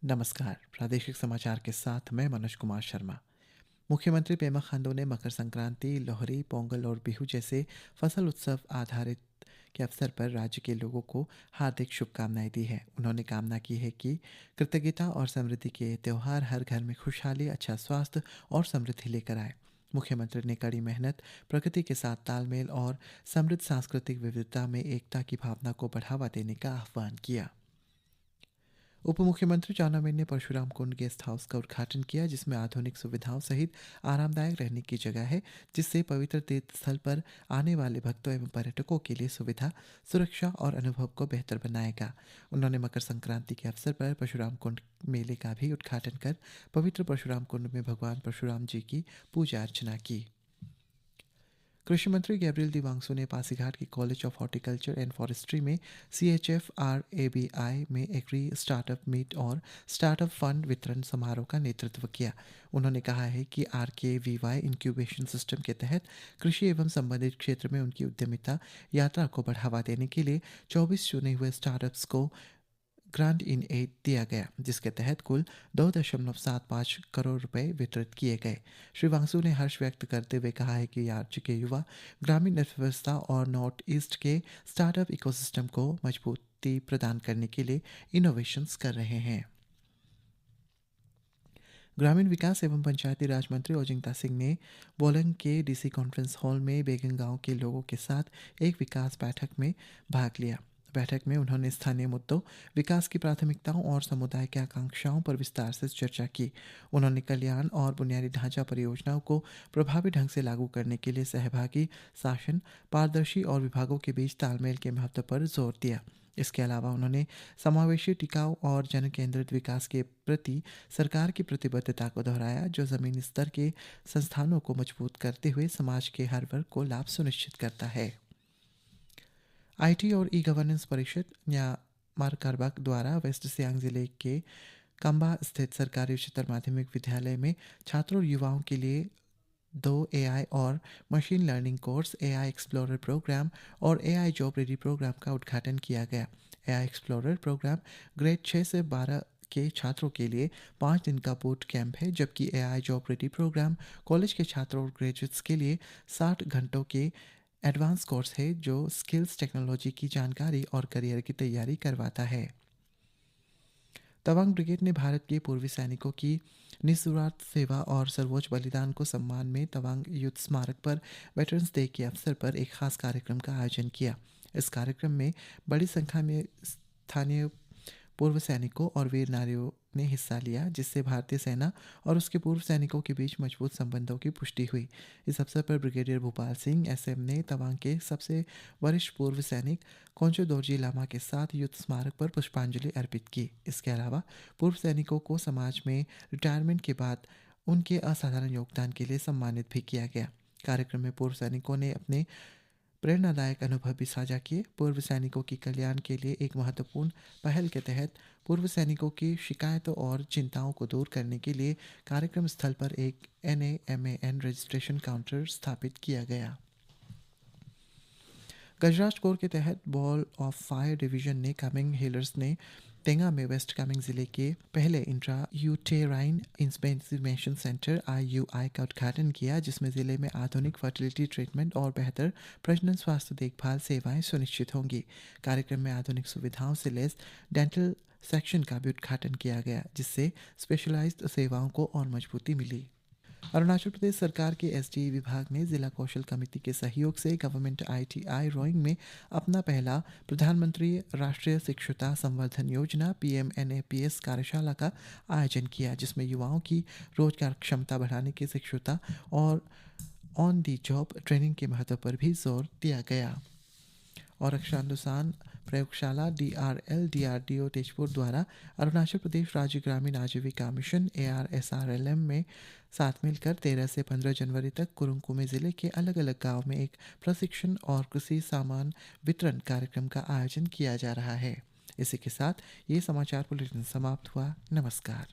नमस्कार। प्रादेशिक समाचार के साथ मैं मनोज कुमार शर्मा। मुख्यमंत्री पेमा खांडू ने मकर संक्रांति, लोहड़ी, पोंगल और बिहू जैसे फसल उत्सव आधारित के अवसर पर राज्य के लोगों को हार्दिक शुभकामनाएं दी है। उन्होंने कामना की है कि कृतज्ञता और समृद्धि के त्यौहार हर घर में खुशहाली, अच्छा स्वास्थ्य और समृद्धि लेकर आए। मुख्यमंत्री ने कड़ी मेहनत, प्रकृति के साथ तालमेल और समृद्ध सांस्कृतिक विविधता में एकता की भावना को बढ़ावा देने का आह्वान किया। उप मुख्यमंत्री चाउना मेन ने परशुराम कुंड गेस्ट हाउस का उद्घाटन किया, जिसमें आधुनिक सुविधाओं सहित आरामदायक रहने की जगह है, जिससे पवित्र तीर्थ स्थल पर आने वाले भक्तों एवं पर्यटकों के लिए सुविधा, सुरक्षा और अनुभव को बेहतर बनाएगा। उन्होंने मकर संक्रांति के अवसर पर परशुराम कुंड मेले का भी उद्घाटन कर पवित्र परशुराम कुंड में भगवान परशुराम जी की पूजा अर्चना की। कृषि मंत्री गैब्रियल डी वांगसू ने पासीघाट के college of horticulture and forestry में CHF-RABI में एग्री स्टार्टअप मीट और स्टार्टअप फंड वितरण समारोह का नेतृत्व किया। उन्होंने कहा है कि RKVY इंक्यूबेशन सिस्टम के तहत कृषि एवं संबंधित क्षेत्र में उनकी उद्यमिता यात्रा को बढ़ावा देने के लिए 24 चुने हुए स्टार्टअप्स को ग्रांट इन एड दिया गया, जिसके तहत कुल 2.75 करोड़ रुपए वितरित किए गए। श्री वांगसू ने हर्ष व्यक्त करते हुए कहा है कि राज्य के युवा ग्रामीण अर्थव्यवस्था और नॉर्थ ईस्ट के स्टार्टअप इकोसिस्टम को मजबूती प्रदान करने के लिए इनोवेशंस कर रहे हैं। ग्रामीण विकास एवं पंचायती राज मंत्री ओजिंगता सिंह ने बोलंग के DC कॉन्फ्रेंस हॉल में बेगन गांव के लोगों के साथ एक विकास बैठक में भाग लिया। बैठक में उन्होंने स्थानीय मुद्दों, विकास की प्राथमिकताओं और समुदाय की आकांक्षाओं पर विस्तार से चर्चा की। उन्होंने कल्याण और बुनियादी ढांचा परियोजनाओं को प्रभावी ढंग से लागू करने के लिए सहभागी शासन, पारदर्शी और विभागों के बीच तालमेल के महत्व पर जोर दिया। इसके अलावा उन्होंने समावेशी, टिकाऊ और जन केंद्रित विकास के प्रति सरकार की प्रतिबद्धता को दोहराया, जो ज़मीनी स्तर के संस्थानों को मजबूत करते हुए समाज के हर वर्ग को लाभ सुनिश्चित करता है। IT और E-गवर्नेंस परिषद या मारकारबाग द्वारा वेस्ट सियांग जिले के कंबा स्थित सरकारी उच्चतर माध्यमिक विद्यालय में छात्रों और युवाओं के लिए 2 AI और machine learning course, AI explorer program और AI जॉब रेडी प्रोग्राम का उद्घाटन किया गया। AI एक्सप्लोरर प्रोग्राम ग्रेड 6 से 12 के छात्रों के लिए 5 दिन का बूट कैंप है, जबकि AI job ready program college के छात्रों और ग्रेजुएट्स के लिए 60 घंटों के एडवांस कोर्स है, जो स्किल्स, टेक्नोलॉजी की जानकारी और करियर की तैयारी करवाता है। तवांग ब्रिगेड ने भारत के पूर्वी सैनिकों की निस्वार्थ सेवा और सर्वोच्च बलिदान को सम्मान में तवांग युद्ध स्मारक पर वेटरन्स डे के अवसर पर एक खास कार्यक्रम का आयोजन किया। इस कार्यक्रम में बड़ी संख्या में स्थानीय पूर्व सैनिकों और वीर नारियों ने हिस्सा लिया, जिससे भारतीय सेना और उसके पूर्व सैनिकों के बीच मजबूत संबंधों की पुष्टि हुई। इस अवसर पर ब्रिगेडियर भूपाल सिंह SM ने तवांग के सबसे वरिष्ठ पूर्व सैनिक कोंचो दोरजी लामा के साथ युद्ध स्मारक पर पुष्पांजलि अर्पित की। इसके अलावा पूर्व सैनिकों को समाज में रिटायरमेंट के बाद उनके असाधारण योगदान के लिए सम्मानित भी किया गया। कार्यक्रम में पूर्व सैनिकों ने अपने प्रेरणादायक अनुभव भी साझा किए। पूर्व सैनिकों के कल्याण के लिए एक महत्वपूर्ण पहल के तहत पूर्व सैनिकों की शिकायतों और चिंताओं को दूर करने के लिए कार्यक्रम स्थल पर एक NAMAN रजिस्ट्रेशन काउंटर स्थापित किया गया। गजराज कोर के तहत बॉल ऑफ फायर डिवीजन ने कामेंग हीलर्स ने तेंगा में वेस्ट कामेंग जिले के पहले intra uterine insemination centre IUI का उद्घाटन किया, जिसमें जिले में आधुनिक फर्टिलिटी ट्रीटमेंट और बेहतर प्रजनन स्वास्थ्य देखभाल सेवाएं सुनिश्चित होंगी। कार्यक्रम में आधुनिक सुविधाओं से लैस डेंटल सेक्शन का भी उद्घाटन किया गया, जिससे स्पेशलाइज्ड सेवाओं को और मजबूती मिली। अरुणाचल प्रदेश सरकार के SDE विभाग ने जिला कौशल कमेटी के सहयोग से गवर्नमेंट ITI रोइंग में अपना पहला प्रधानमंत्री राष्ट्रीय शिक्षुता संवर्धन योजना PMNAPS कार्यशाला का आयोजन किया, जिसमें युवाओं की रोजगार क्षमता बढ़ाने की शिक्षुता और ऑन दी जॉब ट्रेनिंग के महत्व पर भी जोर दिया गया। और अक्षरानुसार प्रयोगशाला DRL DRDO तेजपुर द्वारा अरुणाचल प्रदेश राज्य ग्रामीण आजीविका मिशन ARSRLM में साथ मिलकर 13 से 15 जनवरी तक कुरुंग जिले के अलग अलग गांव में एक प्रशिक्षण और कृषि सामान वितरण कार्यक्रम का आयोजन किया जा रहा है। इसी के साथ ये समाचार बुलेटिन समाप्त हुआ। नमस्कार।